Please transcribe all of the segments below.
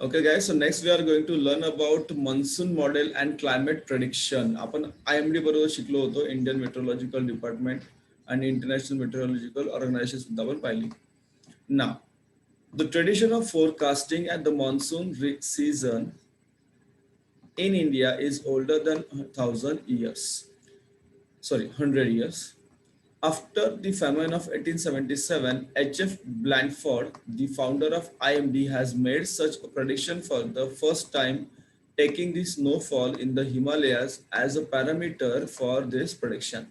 Okay, guys. So next we are going to learn about monsoon model and climate prediction. आपण IMD बरोबर शिकलो होतो, Indian meteorological department आणि international meteorological organisation सुद्धा आपण पाहिली. Now, the tradition of forecasting at the monsoon season in India is older than 1,000 years. Sorry, 100 years. After the famine of 1877, H.F. Blandford, the founder of IMD, has made such a prediction for the first time, taking the snowfall in the Himalayas as a parameter for this prediction.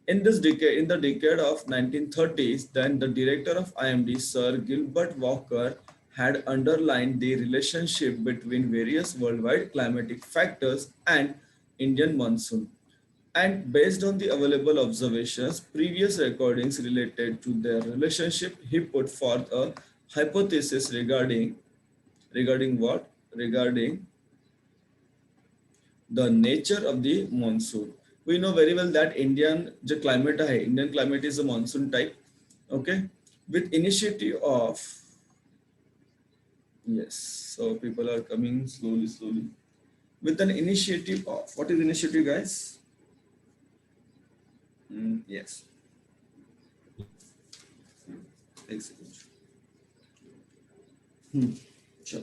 In the decade of 1930s, then the director of IMD, Sir Gilbert Walker, had underlined the relationship between various worldwide climatic factors and Indian monsoon. And based on the available observations, previous recordings related to their relationship, he put forth a hypothesis regarding what? Regarding the nature of the monsoon. We know very well that Indian climate is a monsoon type. Okay, with initiative of yes, so people are coming slowly. With an initiative of what is initiative, guys? Yes. Execution. Sure.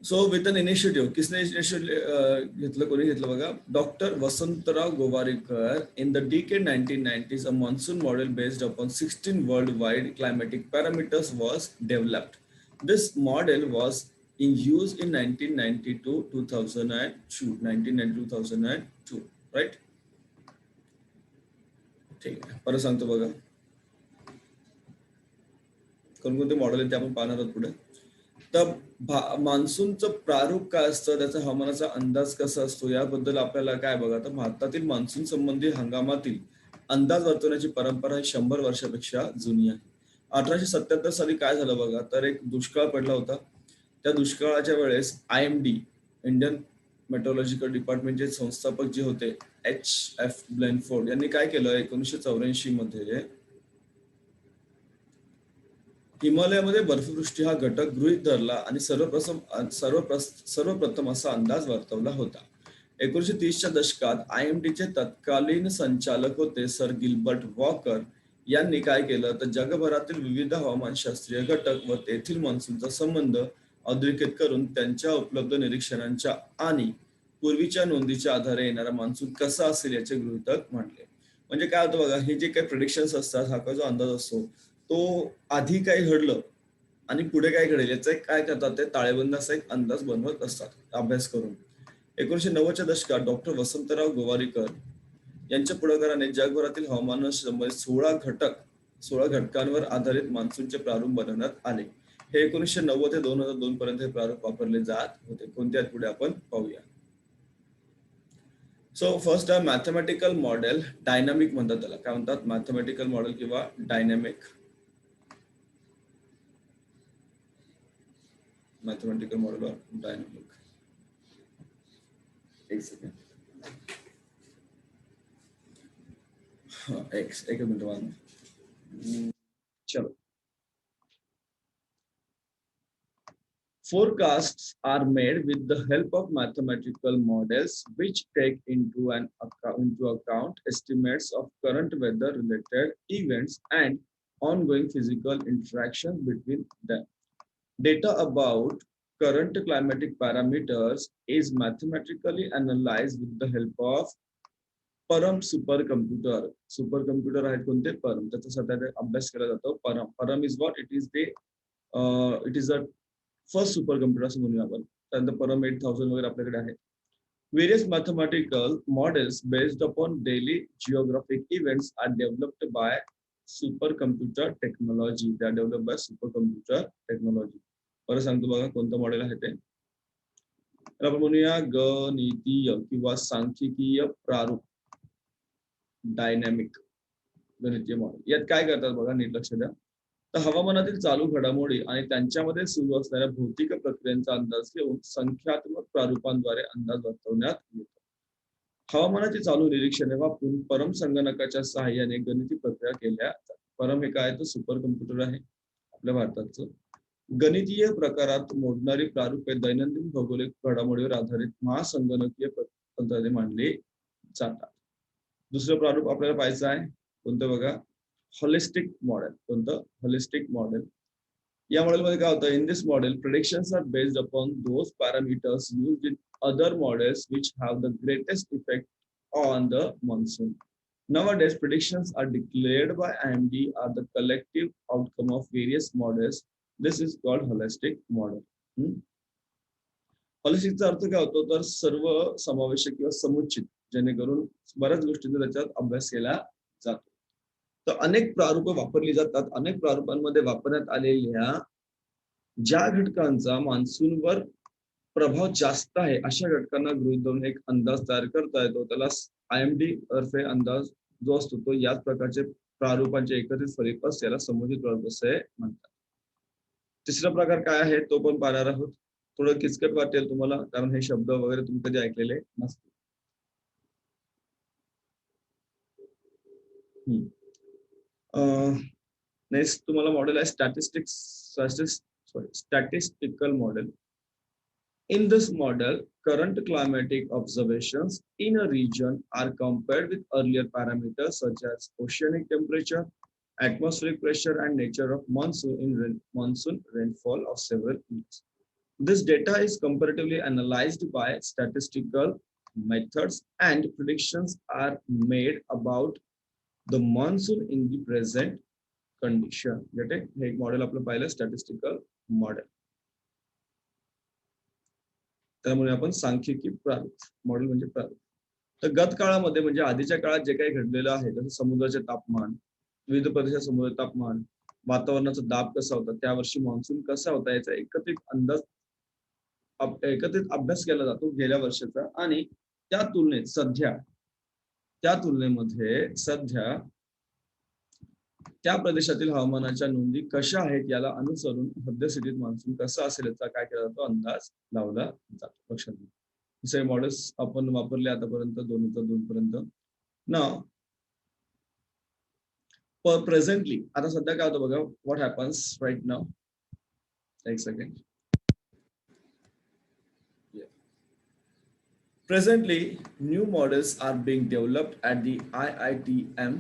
So with an initiative किसने initiative घेतलं कोणी घेतलं बघा doctor Vasantrao Gowariker in the decade 1990s a monsoon model based upon 16 worldwide climatic parameters was developed. This model was in use in 1992 2002 1992 right. ठीक आहे परत सांगतो बघा कोणकोणते मॉडेल आहेत ते आपण पाहणार आहोत पुढे. तर मान्सूनचं प्रारूप काय असतं त्याचा हवामानाचा अंदाज कसा असतो याबद्दल आपल्याला काय बघा तर भारतातील मान्सून संबंधी हंगामातील अंदाज वर्तवण्याची परंपरा ही 100 वर्षापेक्षा जुनी आहे. 1877 साली काय झालं बघा तर एक दुष्काळ पडला होता. त्या दुष्काळाच्या वेळेस IMD इंडियन मेट्रोलॉजिकल डिपार्टमेंटचे संस्थापक जे होते H.F. ब्लॅनफोर्ड यांनी काय केलं 1984 मध्ये हिमालयामध्ये बर्फवृष्टी हा घटक गृहीत धरला आणि सर्वप्रथम असा अंदाज वर्तवला होता. 1930च्या दशकात IMDचे तत्कालीन संचालक होते सर गिल्बर्ट वॉकर यांनी काय केलं तर जगभरातील विविध हवामानशास्त्रीय घटक व तेथील मान्सूनचा संबंध अधोरेखित करून त्यांच्या उपलब्ध निरीक्षणांच्या आणि पूर्वीच्या नोंदीच्या आधारे येणारा मान्सून कसा असेल याचे गृहीतक मांडले. म्हणजे काय होतं बघा हे जे काही प्रेडिक्शन्स असतात हा जो अंदाज असतो तो आधी काय घडलं आणि पुढे काय घडेल याचा काय करतात ते ताळेबंद असा एक अंदाज बनवत असतात अभ्यास करून. 1990च्या दशकात डॉक्टर वसंतराव गोवारीकर यांच्या पुढाकाराने जगभरातील हवामान 16 घटकांवर आधारित मान्सूनचे प्रारूप बनवण्यात आले. हे 1990 ते 2002 पर्यंत हे प्रारूप वापरले जात होते. कोणत्या पुढे आपण पाहूया. सो फर्स्ट आहे मॅथमॅटिकल मॉडेल डायनामिक म्हणतात त्याला काय म्हणतात मॅथमॅटिकल मॉडेल किंवा dynamic mathematical model or dynamic. एक सेकंड एक मिनट बाद चलो. Forecasts are made with the help of mathematical models which take into account estimates of current weather related events and ongoing physical interactions between them. Data about current climatic parameters is mathematically analyzed with the help of परम supercomputer. Supercomputer आहेत कोणते परम त्याच्यासाठी अभ्यास केला जातो. परम is what it is a first super computer असं म्हणूया आपण. त्यानंतर परम 8000 वगैरे आपल्याकडे आहे. Various mathematical models based upon daily geographic events are developed by supercomputer technology. They are developed by supercomputer technology. परत सांगतो बघा कोणतं मॉडेल आहे ते. तर आपण म्हणूया गणितीय किंवा सांख्यिकीय प्रारूप डायनॅमिक गणितीय मॉडेल. यात काय करतात बघा नीट लक्ष द्या. तर हवामानातील चालू घडामोडी आणि त्यांच्यामध्ये सुरू असणाऱ्या भौतिक प्रक्रियांचा अंदाज घेऊन संख्यात्मक प्रारूपांद्वारे अंदाज वर्तवण्यात येतो. हवामानाची चालू निरीक्षणे वापरून परम संगणकाच्या सहाय्याने गणिती प्रक्रिया केल्या जातात. परम हे काय तर सुपर कम्प्युटर आहे आपल्या भारताचं. गणितीय प्रकारात मोडणारी प्रारूपे दैनंदिन भौगोलिक घडामोडीवर आधारित महासंगणकीय तंत्राने मांडली जातात. दुसरं प्रारूप आपल्याला पाहायचं आहे कोणतं बघा, होलिस्टिक मॉडेल. कोणतं? Holistic model. या मॉडेलमध्ये काय होतं, in this model predictions are based upon those parameters used in other models which have the greatest effect on the monsoon. Nowadays, predictions are declared by IMD are the collective outcome of various models. This is called holistic model. होलिस्टिकचा अर्थ काय होतो, तर सर्व समावेशक किंवा समुचित, जेणेकरून बऱ्याच गोष्टींचा त्याच्यात अभ्यास केला जातो. तर अनेक प्रारूप वापरली जातात. अनेक प्रारूपांमध्ये वापरण्यात आलेल्या ज्या घटकांचा मान्सूनवर प्रभाव जास्त आहे अशा घटकांना गृहीत धरून एक अंदाज तयार करता येतो. त्याला IMD तर्फे अंदाज जो असतो तो याच प्रकारचे प्रारूपांचे एकत्रित फलित याला समुचित प्रारूप असे म्हणतात. तिसरा प्रकार काय आहे तो पण पाहणार आहोत. थोडं किचकट वाटेल तुम्हाला, कारण हे शब्द वगैरे तुम्ही कधी ऐकलेले नसतील. नेक्स्ट तुम्हाला मॉडेल आहे statistical model. In this model, current climatic observations in a region are compared with earlier parameters such as oceanic temperature, atmospheric pressure, and nature of monsoon rainfall of several years. This data is comparatively analyzed by statistical methods and predictions are made about the monsoon in the present condition. Get it? हे एक model आपलं पाहिलं statistical model. त्यामुळे आपण सांख्यिकी प्रारूप model म्हणजे प्रारूप. तर गत काळामध्ये म्हणजे आधीच्या काळात जे काही घडलेलं आहे, जसं समुद्राचे तापमान, विविध प्रदेशात समुद्र तापमान, वातावरणाचा दाब कसा होता, त्या वर्षी मान्सून कसा होता, याचा एकत्रित अभ्यास केला जातो गेल्या वर्षाचा. आणि त्या तुलनेमध्ये सध्या त्या प्रदेशातील हवामानाच्या नोंदी कशा आहेत याला अनुसरून सद्यस्थितीत मान्सून कसा असेल याचा काय केला जातो, अंदाज लावला जातो. लक्षात घ्या. हे मॉडेल्स आपण वापरले आतापर्यंत 2002 पर्यंत. नाव प्रेझेंटली आता सध्या काय होतं बघा, व्हॉट हॅपन्स राईट नाव. एक second. Presently, new models are being developed at the IITM.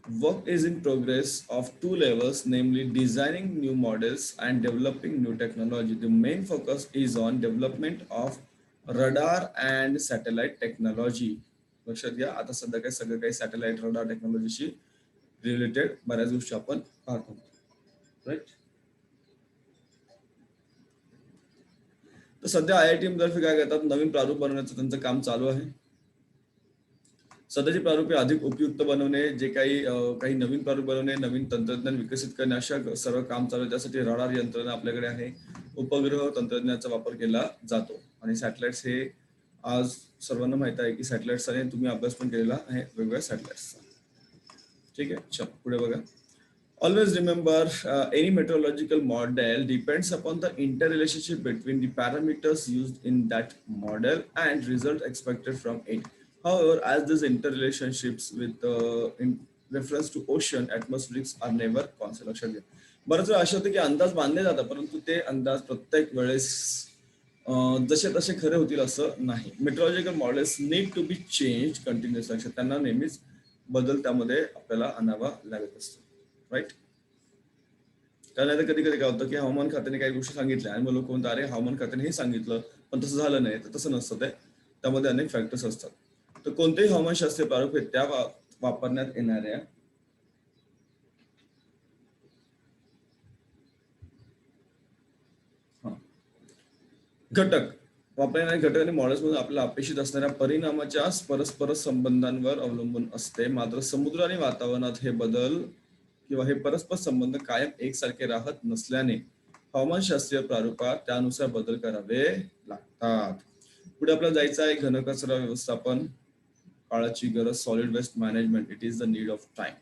Work is in progress of two levels, namely designing new models and developing new technology. The main focus is on development of radar and satellite technology. लक्षात घ्या, आता सध्या काय सगळं काही satellite radar टेक्नॉलॉजीशी related बऱ्याच गोष्टी आपण पाहतो. राईट. तर सध्या IITM तर्फे काय करतात, नवीन प्रारूप बनवण्याचं त्यांचं काम चालू आहे. सध्याची प्रारूपे अधिक उपयुक्त बनवणे, जे काही नवीन प्रारूप बनवणे, नवीन तंत्रज्ञान विकसित करणे, अशा सर्व काम चालू आहे. त्यासाठी रडार यंत्रणा आपल्याकडे आहे. उपग्रह तंत्रज्ञानाचा वापर केला जातो. आणि सॅटेलाइट्स हे आज सर्वांना माहित आहे की सॅटेलाइट्सने तुम्ही अभ्यास पण केलेला आहे वेगवेगळ्या सॅटेलाइट्सचा. ठीक आहे, चल पुढे बघा. Always remember, any meteorological model depends upon the interrelationship between the parameters used in that model and result expected from it. However, as these interrelationships with in reference to ocean atmospherics are never constant. लक्षात घ्या. बरंच वेळा असं होतं की अंदाज बांधले जातात, परंतु ते अंदाज प्रत्येक वेळेस जसे तसे खरे होतील असं नाही. Meteorological models need to be change continuous. लक्षात, त्यांना नेहमीच बदल त्यामध्ये आपल्याला आणावा लागत असतो. राईट. कारण कधी कधी काय होतं की हवामान खात्याने काही गोष्टी सांगितल्या आणि मग लोक म्हणतात अरे हवामान खात्याने हे सांगितलं पण तसं झालं नाही. तर तसं नसतं ते, त्यामध्ये अनेक फॅक्टर्स असतात. तर कोणतेही हवामानशास्त्रीय प्रारूप आहेत त्या वापरण्यात येणाऱ्या घटक घटक आणि मॉडेल्समधून आपल्याला अपेक्षित असणाऱ्या परिणामाच्या परस्पर संबंधांवर अवलंबून असते. मात्र समुद्र आणि वातावरणात हे बदल किंवा हे परस्पर संबंध कायम एकसारखे राहत नसल्याने हवामानशास्त्रीय प्रारूपात त्यानुसार बदल करावे लागतात. पुढे आपल्याला जायचं आहे घनकचरा व्यवस्थापन, काळाची गरज, solid waste management. It is the need of time.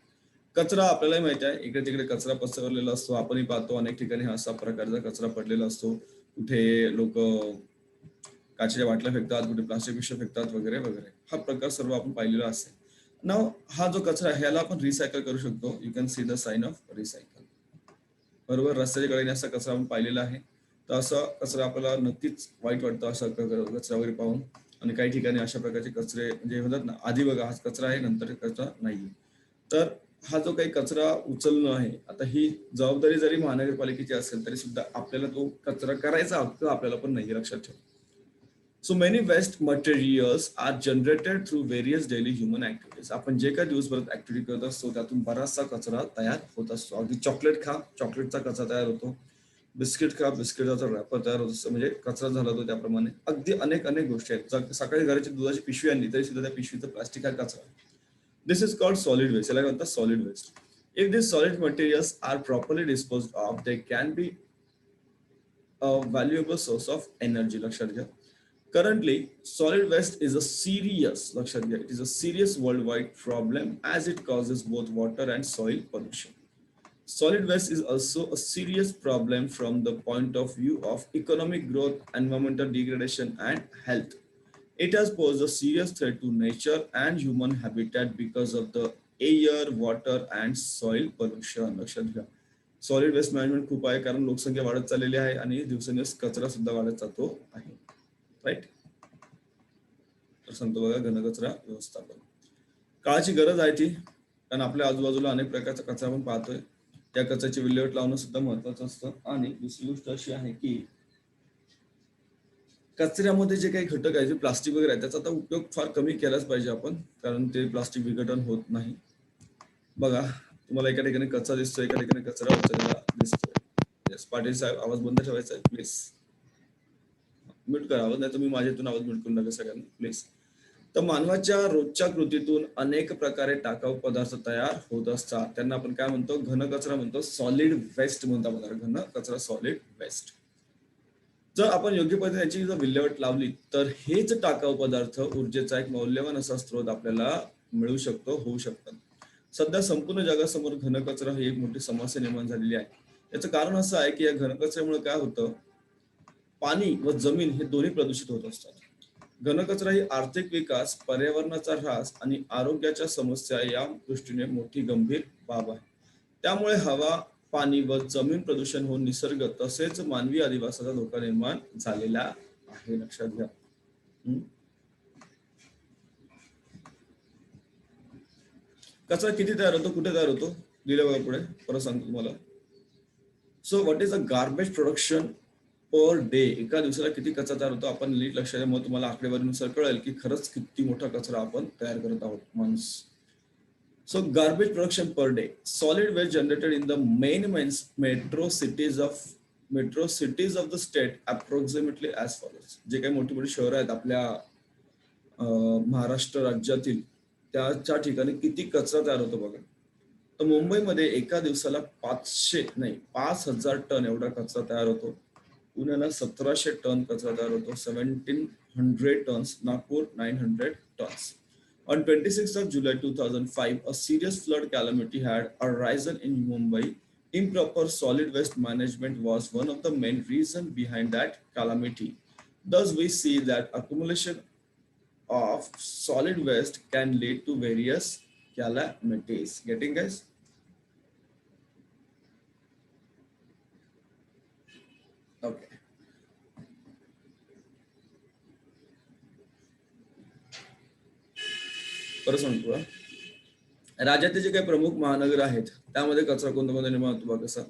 कचरा आपल्यालाही माहिती आहे, इकडे तिकडे कचरा पसरलेला असतो. आपणही पाहतो अनेक ठिकाणी असा प्रकारचा कचरा पडलेला असतो. कुठे लोक काचेच्या बाटल्या फेकतात, कुठे प्लास्टिक पिशव्या फेकतात वगैरे वगैरे. हा प्रकार सर्व आपण पाहिलेला असेल. नाव हा जो कचरा आहे ह्याला आपण रिसायकल करू शकतो. You can see the sign of recycle. बरोबर. रस्त्याच्या कडेने असा कचरा आपण पाहिलेला आहे. तर असा कचरा आपल्याला नक्कीच वाईट वाटतं असा कचरा वगैरे पाहून. आणि काही ठिकाणी अशा प्रकारचे कचरे म्हणजे म्हणतात ना, आधी बघा हाच कचरा आहे, नंतर कचरा नाहीये. तर हा जो काही कचरा उचलणं आहे, आता ही जबाबदारी जरी महानगरपालिकेची असेल, तरी सुद्धा आपल्याला तो कचरा करायचा हक्क आपल्याला पण नाही, लक्षात ठेवा. So many waste materials are generated through various daily human activities. आपण जे काही दिवसभरात ऍक्टिव्हिटी करत असतो त्यातून बराचसा कचरा तयार होत असतो. अगदी चॉकलेट खा, चॉकलेटचा कचरा तयार होतो. बिस्किट खा, बिस्किटाचा रॅपर तयार होत असतो, म्हणजे कचरा झाला तो त्याप्रमाणे. अगदी अनेक अनेक गोष्टी आहेत. सकाळी घराची दुधाची पिशवी आणली तरी सुद्धा त्या पिशवीचं प्लास्टिक हा कचरा. This is called solid waste. याला म्हणतात solid waste. If this solid materials are properly disposed of, they can be a valuable source of energy. लक्षात घ्या. Currently, solid waste is a serious, लक्षात घ्या, it is a serious worldwide problem as it causes both water and soil pollution. Solid waste is also a serious problem from the point of view of economic growth, environmental degradation, and health. It has posed a serious threat to nature and human habitat because of the air, water, and soil pollution. लक्षात घ्या. Solid waste management खूप आहे, कारण लोकसंख्या वाढत चाललेली आहे आणि दिवसेंदिवस कचरा सुद्धा वाढत जातो आहे. राईट. तर सांगतो बघा, घनकचरा व्यवस्थापन काळाची गरज आहे ती, कारण आपल्या आजूबाजूला अनेक प्रकारचा कचरा आपण पाहतोय. त्या कचऱ्याची विल्हेवाट लावणं सुद्धा महत्वाचं असतं. आणि दुसरी गोष्ट अशी आहे की कचऱ्यामध्ये जे काही घटक आहे, जे प्लास्टिक वगैरे आहे, त्याचा आता उपयोग फार कमी केलाच पाहिजे आपण, कारण ते प्लास्टिक विघटन होत नाही. बघा, तुम्हाला एका ठिकाणी कचरा दिसतोय, एका ठिकाणी कचरा उचललेला दिसतोय. येस, पाटील साहेब, आवाज बंद ठेवायचा आहे प्लीज. म्यूट करा आवाज, नाही तर मी माझ्यातून आवाज म्यूट करून टाका सगळ्यांना प्लीज. तर मानवाच्या रोजच्या कृतीतून अनेक प्रकारे टाकाऊ पदार्थ तयार होत असतात. त्यांना आपण काय म्हणतो? घनकचरा म्हणतो, सॉलिड वेस्ट म्हणतो आपण. घनकचरा, सॉलिड वेस्ट. जर आपण योग्य पद्धतीने याची जर विल्हेवाट लावली तर हेच टाकाऊ पदार्थ ऊर्जेचा एक मौल्यवान असा स्रोत आपल्याला मिळू शकतो, होऊ शकतात. सध्या संपूर्ण जगासमोर घनकचरा ही एक मोठी समस्या निर्माण झालेली आहे. याचं कारण असं आहे की या घनकचऱ्यामुळे काय होतं, पाणी व जमीन हे दोन्ही प्रदूषित होत असतात. घनकचरा ही आर्थिक विकास, पर्यावरणाचा ऱ्हास आणि आरोग्याच्या समस्या या दृष्टीने मोठी गंभीर बाब आहे. त्यामुळे हवा, पाणी व जमीन प्रदूषण होऊन निसर्ग तसेच मानवी अधिवासाचा धोका निर्माण झालेला आहे. लक्षात घ्या. कचरा किती तयार होतो, कुठे तयार होतो, दिलं बघा पुढे, परत सांगतो तुम्हाला. So what is a garbage production per day? एका दिवसाला किती कचरा तयार होतो आपण नीट लक्षात द्या, मग तुम्हाला आकडेवारीनुसार कळेल की खरंच किती मोठा कचरा आपण तयार करत आहोत माणूस. So garbage production per day. Solid waste generated in the main metro cities of the state approximately as follows. जे काही मोठी मोठी शहरं आहेत आपल्या महाराष्ट्र राज्यातील, त्याच्या ठिकाणी किती कचरा तयार होतो बघा. तर मुंबईमध्ये एका दिवसाला 5,000 टन एवढा कचरा तयार होतो. पुण्याला 1,700 टन कचरा तयार होतो, 1,700 tons. Nagpur 900 tons. On 26th of July 2005, a serious flood calamity had arisen in Mumbai. Improper solid waste management was one of the main reasons behind that calamity. Thus, we see that accumulation of solid waste can lead to various calamities. Getting, guys? Okay. परत सांगतो. राज्यातील जे काही प्रमुख महानगर आहेत त्यामध्ये कचरा कोणता कोणता निर्माण होतो बघा कसा.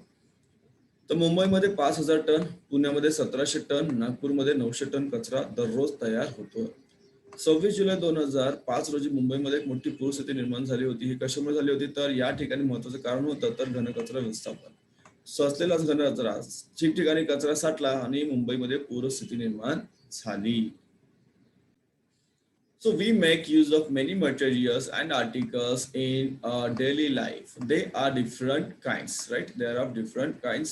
तर मुंबईमध्ये 5,000 टन, पुण्यामध्ये 1,700 टन, नागपूरमध्ये 900 टन कचरा दररोज तयार होतो. 26 जुलै 2005 रोजी मुंबईमध्ये एक मोठी पूरस्थिती निर्माण झाली होती. ही कशामुळे झाली होती? तर या ठिकाणी महत्वाचं कारण होतं तर घनकचरा व्यवस्थापन. सचलेलाच घनकचरा, ठिकठिकाणी कचरा साठला आणि मुंबईमध्ये पूरस्थिती निर्माण झाली. So we make use of many materials and articles in our daily life. They are different kinds, right? They are of different kinds.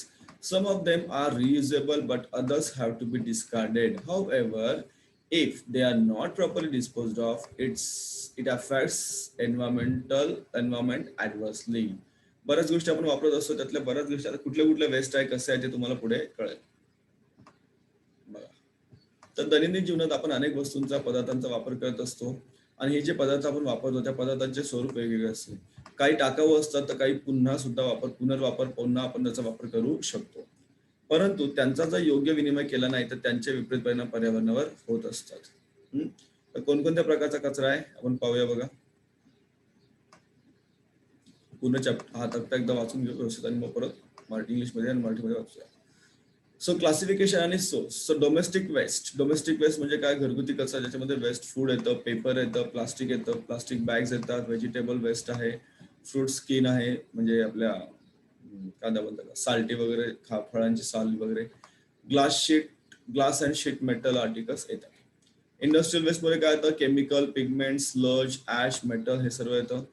Some of them are reusable, but others have to be discarded. However, if they are not properly disposed of, it affects environment adversely. बऱ्याच गोष्टी आपण वापरत असतो, त्यातल्या बऱ्याच गोष्टी आता कुठल्या कुठल्या वेस्ट आहे, कसं आहे ते तुम्हाला पुढे कळेल. तर दैनंदिन जीवनात आपण अनेक वस्तूंचा, पदार्थांचा वापर करत असतो. आणि हे जे पदार्थ आपण वापरतो त्या पदार्थांचे स्वरूप वेगवेगळे असते. काही टाकाऊ असतात तर काही पुनर्वापर पुन्हा आपण त्याचा वापर करू शकतो. परंतु त्यांचा जर योग्य विनिमय केला नाही तर त्यांचे विपरीत परिणाम पर्यावरणावर होत असतात. तर कोणकोणत्या प्रकारचा कचरा आहे आपण पाहूया बघा. पूर्ण हा तक्ता एकदा वाचून घेऊ व्यवस्थित आणि मग परत इंग्लिशमध्ये आणि मराठीमध्ये वाचूया. सो क्लासिफिकेशन आणि सो डोमेस्टिक वेस्ट म्हणजे काय? घरगुती कचरा ज्याच्यामध्ये वेस्ट फूड येतं, पेपर येतं, प्लास्टिक येतं, प्लास्टिक बॅग्स येतात, व्हेजिटेबल वेस्ट आहे, फ्रूट स्किन आहे म्हणजे आपल्या कांदा बोलतात साल्टी वगैरे फळांची साल वगैरे, glass and sheet metal articles येतात. इंडस्ट्रियल वेस्ट मध्ये काय येतं? Chemical, pigment, sludge, ash, metal हे सर्व येतं.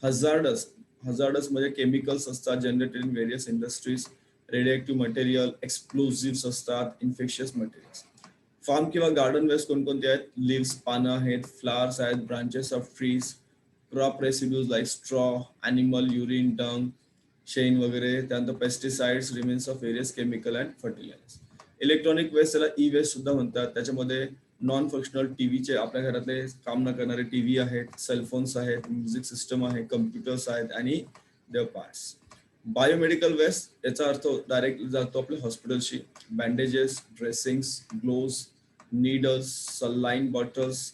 हजार्डस म्हणजे केमिकल्स असतात generated in various industries, radioactive material, explosives असतात, इन्फेक्शियस मटेरियल्स. फार्म किंवा गार्डन वेस्ट कोणकोणते आहेत? लिव्स, पानं आहेत, फ्लावर्स आहेत, branches of trees, crop residues like straw, animal urine, dung, शेण वगैरे. त्यानंतर pesticides, remains of various chemical and fertilisers. Electronic waste त्याला ई वेस्ट सुद्धा म्हणतात. त्याच्यामध्ये नॉन फंक्शनल टीव्हीचे, आपल्या घरातले काम न करणारे टीव्ही आहेत, सेलफोन्स आहेत, म्युझिक सिस्टम आहे, कम्प्युटर्स आहेत आणि देअर पार्ट्स. बायोमेडिकल वेस्ट याचा अर्थ डायरेक्ट जातो आपल्या हॉस्पिटलशी. Bandages, dressings, gloves, needles, saline bottles,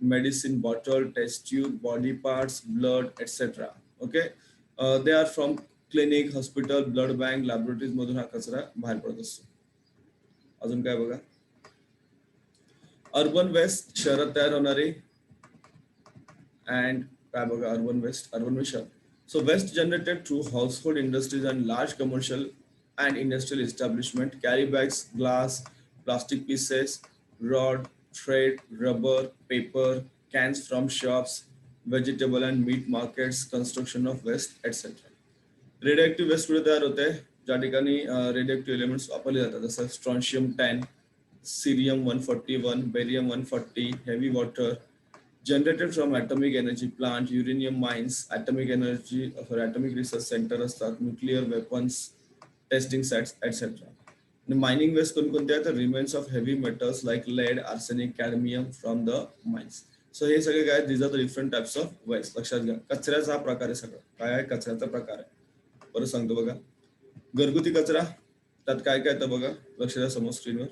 medicine bottle, test tube, body parts, blood etcetera. Okay, they are from clinic, hospital, blood bank, laboratories मधून हा कचरा बाहेर पडत असतो. अजून काय बघा? अर्बन वेस्ट, शहरात तयार होणारे. अँड काय बघा? अर्बन वेस्ट शहर. So waste generated through household industries and large commercial and industrial establishment, carry bags, glass, plastic pieces, rod, thread, rubber, paper, cans from shops, vegetable and meat markets, construction of waste, etc. Radioactive waste कुठे तयार होते? ज्या ठिकाणी रेडिएक्टिव्ह elements वापरले जातात, जसं strontium 10, cerium 141, barium 140, heavy water, generated from atomic energy plant, uranium mines, atomic research centre असतात, nuclear weapons testing sets etcetera. Mining waste कोणकोणते आहेत? तर remains of heavy metals like lead, arsenic, cadmium from the mines. So हे सगळे काय? This are the different types of waste. लक्षात घ्या, कचऱ्याचा हा प्रकार आहे. सगळं काय आहे? कचऱ्याचा प्रकार आहे. परत सांगतो बघा. घरगुती कचरा, त्यात काय काय येतं बघा, लक्ष द्या समोर स्क्रीनवर.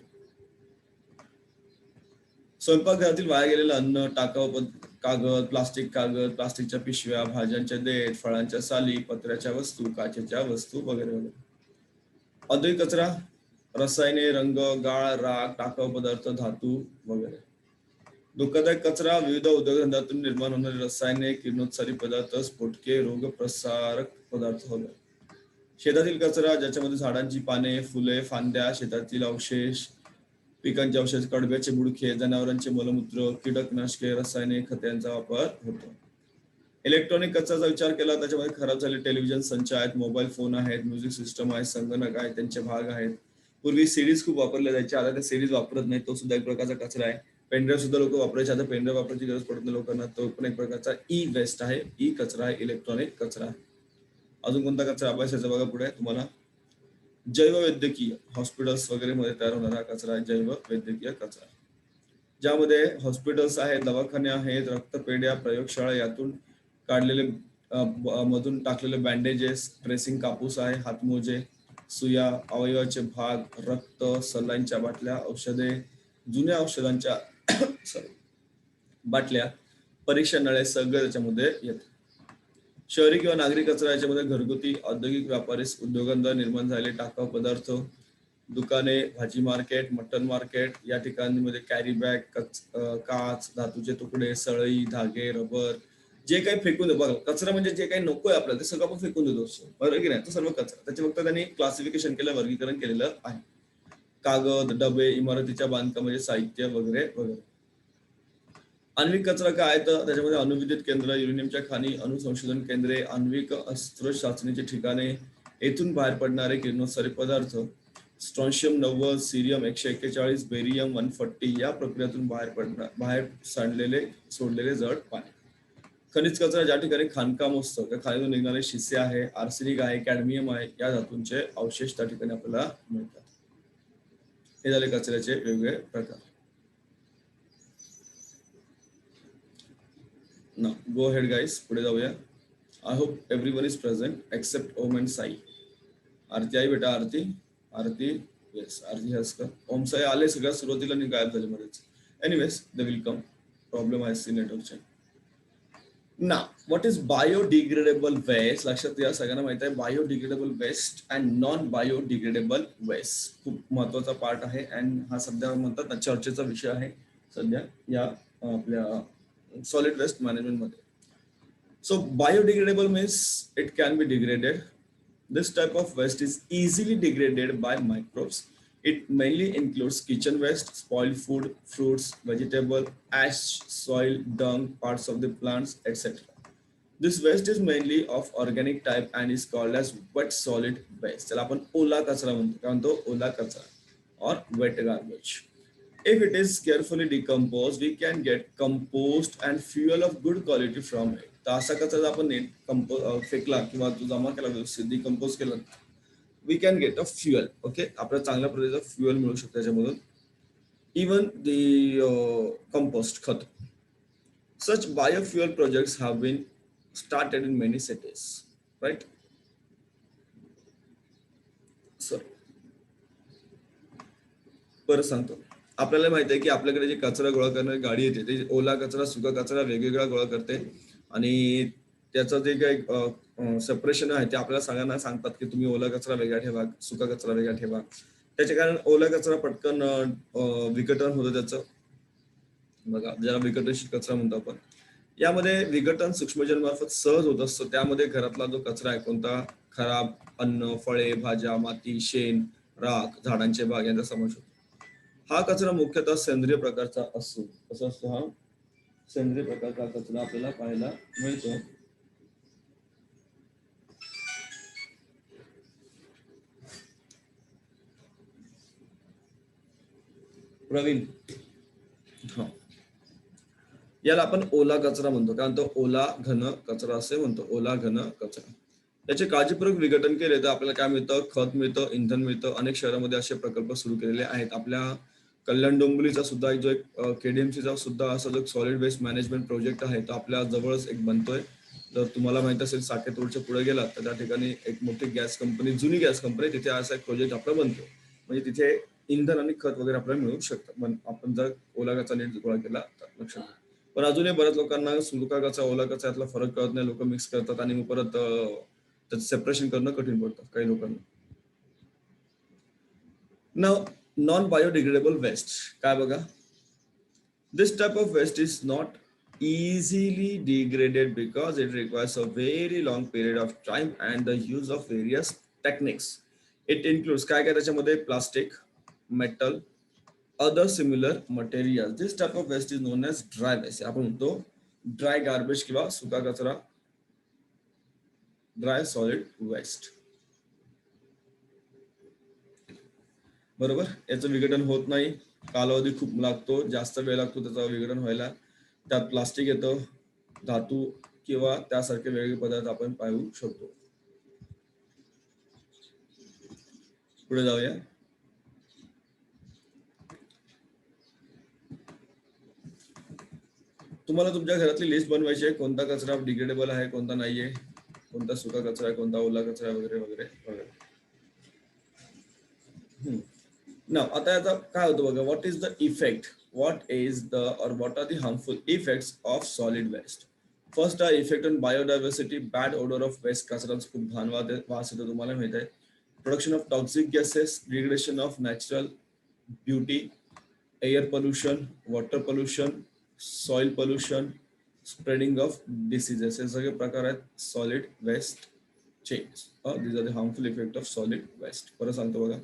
स्वयंपाकघरातील वाया गेलेलं अन्न, टाकाऊ कागद, प्लास्टिकच्या पिशव्या, भाज्यांच्या देठ, फळांच्या साली, पत्र्याच्या वस्तू, काचेच्या वस्तू वगैरे वगैरे. औद्योगिक कचरा, रसायने, रंग, गाळ, राख, टाकाऊ पदार्थ, धातू वगैरे. धोकादायक कचरा, विविध उद्योगधंद्यातून निर्माण होणारे रसायने, किरणोत्सारी पदार्थ, स्फोटके, रोगप्रसारक पदार्थ वगैरे. शेतातील कचरा, ज्याच्यामध्ये झाडांची पाने, फुले, फांद्या, शेतातील अवशेष, पिकांचे अवशेष, कडब्याचे बुडके, जनावरांचे मलमूत्र, कीटकनाशके, रसायने, खत्यांचा वापर होतो. इलेक्ट्रॉनिक कचऱ्याचा विचार केला, त्याच्यामध्ये खराब झाले टेलिव्हिजन संच आहेत, मोबाईल फोन आहेत, म्युझिक सिस्टम आहे, संगणक आहे, त्यांचे भाग आहेत. पूर्वी सीडीज खूप वापरल्या जायच्या, आता त्या सीडीज वापरत नाही, तो सुद्धा एक प्रकारचा कचरा आहे. पेनड्राईव्ह सुद्धा लोक वापरायचे, आता पेनड्राईव्ह वापरायची गरज पडत नाही लोकांना, तो पण एक प्रकारचा ई वेस्ट आहे, ई कचरा आहे, इलेक्ट्रॉनिक कचरा आहे. अजून कोणता कचरा अभ्यासाचा बघा पुढे तुम्हाला. जैववैद्यकीय, हॉस्पिटल्स वगैरे मध्ये तयार होणारा कचरा आहे जैववैद्यकीय कचरा, ज्यामध्ये हॉस्पिटल्स आहेत, दवाखाने आहेत, रक्तपेढ्या, प्रयोगशाळा, यातून काढलेले मधून टाकलेले बँडेजेस, ड्रेसिंग, कापूस आहे, हातमोजे, सुया, अवयवाचे भाग, रक्त, सलाईनच्या बाटल्या, औषधे, जुन्या औषधांच्या बाटल्या, परीक्षा नळे सगळं त्याच्यामध्ये येतात. शहरी किंवा नागरी कचरा, याच्यामध्ये घरगुती, औद्योगिक, व्यापारी उद्योगांद्वारे निर्माण झालेले टाकाऊ पदार्थ, दुकाने, भाजी मार्केट, मटन मार्केट या ठिकाणीमध्ये कॅरी बॅग, काच, धातूचे तुकडे, सळई, धागे, रबर, जे काही फेकून देतो बघा. कचरा म्हणजे जे काही नकोय आपल्याला ते सगळं आपण फेकून देतो, बरोबर की नाही? तो सर्व कचरा. त्याचे फक्त त्यांनी क्लासिफिकेशन केलं, वर्गीकरण केलेलं आहे. कागद, डबे, इमारतीच्या बांधकामाचे साहित्य वगैरे वगैरे. आण्विक कचरा काय आहे? तर त्याच्यामध्ये अणुविद्युत केंद्र, युरेनियमच्या खाणी, अणुसंशोधन केंद्रे, आण्विक अस्त्र चाचणीची ठिकाणे, येथून बाहेर पडणारे किरणोत्सारी पदार्थ, स्ट्रॉन्शियम 90, सीरियम 141, बेरियम 140 या प्रक्रियेतून बाहेर सोडलेले जड पाणी. खनिज कचरा, ज्या ठिकाणी खाणकाम असतं त्या खाणीतून निघणारे शिसे आहे, आर्सेनिक आहे, कॅडमियम आहे, या धातूंचे अवशेष त्या ठिकाणी आपल्याला मिळतात. हे झाले कचऱ्याचे वेगवेगळे प्रकार. ना गो हेड गाईस, पुढे जाऊया. I hope everyone is present except Om and Sai. Aarti आहे बेटा, Aarti. Aarti, yes, Aarti has come. Om Sai आले सगळ्यात सुरुवातीला आणि गायब झाले मध्येच. Anyways they will come. Problem आहे सी नेटवर्कचे. ना व्हॉट इज बायोडिग्रेडेबल वेस्ट. लक्षात या, सगळ्यांना माहित आहे biodegradable waste and non biodegradable waste खूप महत्वाचा पार्ट आहे. अँड हा सध्या म्हणतात ना चर्चेचा विषय आहे सध्या या आपल्या सॉलिड वेस्ट मॅनेजमेंट मध्ये. So biodegradable means it can be degraded. This type of waste is easily degraded by microbes. It mainly includes kitchen waste, spoiled food, fruits, vegetable, ash, soil, dung, parts of the plants, etc. This waste is mainly of organic type and is called as wet solid waste. त्याला आपण ओला कचरा म्हणतो. काय म्हणतो? ओला कचरा or wet garbage. If it is carefully decomposed, we can get compost and fuel of good quality from it. तर असा कचरा जर आपण नीट फेकला किंवा तो जमा केला, व्यवस्थित डिकम्पोज केला, we can get a fuel. Okay, आपल्याला चांगल्या प्रकारचं फ्युएल मिळू शकतं त्याच्यामधून. इवन दी कंपोस्ट, खत. Such biofuel projects have been started in many cities, right? So, परत सांगतो. आपल्याला माहिती आहे की आपल्याकडे जे कचरा गोळा करणारी गाडी येते ते ओला कचरा, सुका कचरा वेगवेगळा गोळा करते आणि त्याचं जे काही सेपरेशन आहे ते आपल्याला सगळ्यांना सांगतात की तुम्ही ओला कचरा वेगळा ठेवा, सुका कचरा वेगळा ठेवा. त्याच्या कारण ओला कचरा पटकन विघटन होतं त्याचं, बघा ज्याला विघटनशील कचरा म्हणतो आपण. यामध्ये विघटन सूक्ष्मजीवांमार्फत सहज होत असतं. त्यामध्ये घरातला जो कचरा आहे, कोणता खराब अन्न, फळे, भाज्या, माती, शेण, राख, झाडांचे भाग यांचा समावेश होतो. हा कचरा मुख्यतः सेंद्रिय प्रकारचा असतो. कसा असतो हा? सेंद्रिय प्रकारचा कचरा आपल्याला पाहायला मिळतो. प्रवीण, हा, याला आपण ओला कचरा म्हणतो. कारण तो ओला घन कचरा असे म्हणतो. ओला घन कचरा. याचे काळजीपूर्वक विघटन केले तर आपल्याला काय मिळतं? खत मिळतं, इंधन मिळतं. अनेक शहरांमध्ये असे प्रकल्प सुरू केलेले आहेत. आपल्या कल्याण डोंबिवलीचा सुद्धा जो एक केडीएमसीचा सुद्धा असा जो सॉलिड वेस्ट मॅनेजमेंट प्रोजेक्ट आहे तो आपल्या जवळच एक बनतोय. जर तुम्हाला माहित असेल साकेत रोडच्या पुढे गेला तर त्या ठिकाणी एक मोठी गॅस कंपनी, जुनी गॅस कंपनी, तिथे असा एक प्रोजेक्ट आपला बनतो. म्हणजे तिथे इंधन आणि खत वगैरे आपल्याला मिळू शकतं आपण जर ओला कचरा नीट गोळा केला तर. लक्षात. पण अजूनही बऱ्याच लोकांना सुका कचरा, ओला कचरा यातला फरक कळत नाही. लोक मिक्स करतात आणि मग परत त्याचं सेपरेशन करणं कठीण पडतं काही लोकांना. नाव नॉन बायोडिग्रेडेबल वेस्ट काय बघा. This type of waste is not easily degraded because it requires a very long period of time and the use of various techniques. It includes काय काय त्याच्यामध्ये? Plastic, metal, other similar materials. This type of waste is known as dry waste. आपण म्हणतो dry garbage किंवा सुका कचरा, dry solid waste. बरोबर. याचं विघटन होत नाही, कालावधी खूप लागतो, जास्त वेळ लागतो त्याचं विघटन व्हायला. त्यात प्लास्टिक येतं, धातू किंवा त्यासारखे वेगवेगळे पदार्थ आपण पाहू शकतो. पुढे जाऊया. तुम्हाला तुमच्या घरातली लिस्ट बनवायची आहे, कोणता कचरा डिग्रेडेबल आहे, कोणता नाहीये, कोणता सुका कचरा आहे, कोणता ओला कचरा वगैरे वगैरे वगैरे. ना आता याचा काय होतं बघा. What is the effect, what is the or what are the harmful effects of solid waste. First आहे effect on biodiversity. Bad odour of waste. कचराचा खूप घाण वास येतो, तुम्हाला माहित आहे. Production of toxic gases, degradation of natural beauty, air pollution, water pollution, soil pollution, spreading of diseases. हे सगळे प्रकार आहेत सॉलिड वेस्ट चे. These are the harmful effect of solid waste. परत सांगतो बघा.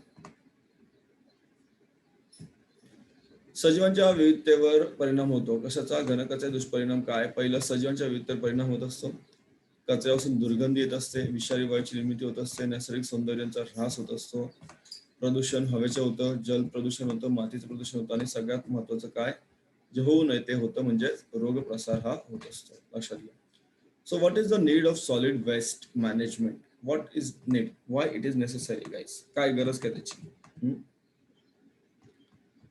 सजीवांच्या विविधतेवर परिणाम होतो. कशाचा? घनकचरा. दुष्परिणाम काय? पहिला, सजीवांच्या विविधतेवर परिणाम होत असतो. कचऱ्यापासून दुर्गंधी येत असते, विषारी वायूची निर्मिती होत असते, नैसर्गिक सौंदर्याचा ह्रास होत असतो, प्रदूषण हवेचं होतं, जल प्रदूषण होतं, मातीचं प्रदूषण होतं आणि सगळ्यात महत्वाचं काय जे होऊ नये ते होतं म्हणजे रोग प्रसार हा होत असतो. लक्षात घ्या. So what is the need of solid waste management. What is need, why it is necessary guys. काय गरज काय त्याची?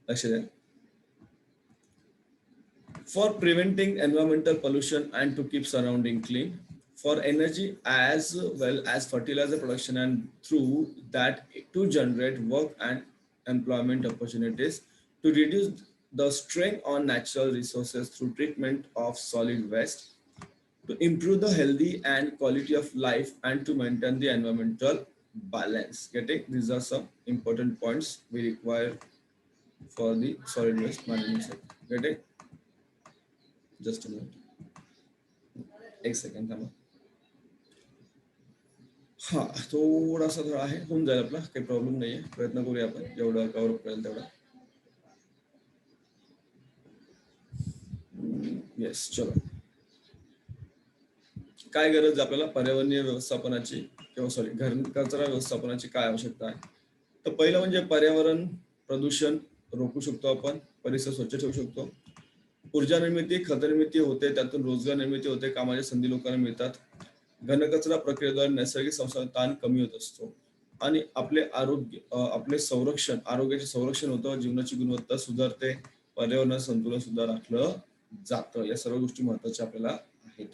लक्ष द्या. for preventing environmental pollution and to keep surrounding clean, for energy as well as fertilizer production, and through that to generate work and employment opportunities, to reduce the strain on natural resources through treatment of solid waste, to improve the healthy and quality of life, and to maintain the environmental balance. Getting these are some important points we require for the solid waste management sector. Getting just a minute. एक second थांबा. हा थोडासा थोडा आहे, होऊन जाईल आपला, काही प्रॉब्लेम नाहीये. प्रयत्न करूया आपण जेवढं कव्हर करेल तेवढा. येस चलो. काय गरज आपल्याला पर्यावरणीय व्यवस्थापनाची किंवा सॉरी कचरा व्यवस्थापनाची काय आवश्यकता आहे? तर पहिलं म्हणजे पर्यावरण प्रदूषण रोखू शकतो आपण, परिसर स्वच्छ ठेवू शकतो, ऊर्जा निर्मिती खत निर्मिती होते, त्यातून रोजगार निर्मिती होते, कामाच्या संधी लोकांना मिळतात, घनकचरा प्रक्रियेद्वारे नैसर्गिक संसाधन ताण कमी होत असतो, आणि आपले आरोग्य आपले संरक्षण आरोग्याचे संरक्षण होतं, जीवनाची गुणवत्ता सुधारते, पर्यावरणाचं संतुलन सुद्धा राखलं जातं. या सर्व गोष्टी महत्वाच्या आपल्याला आहेत.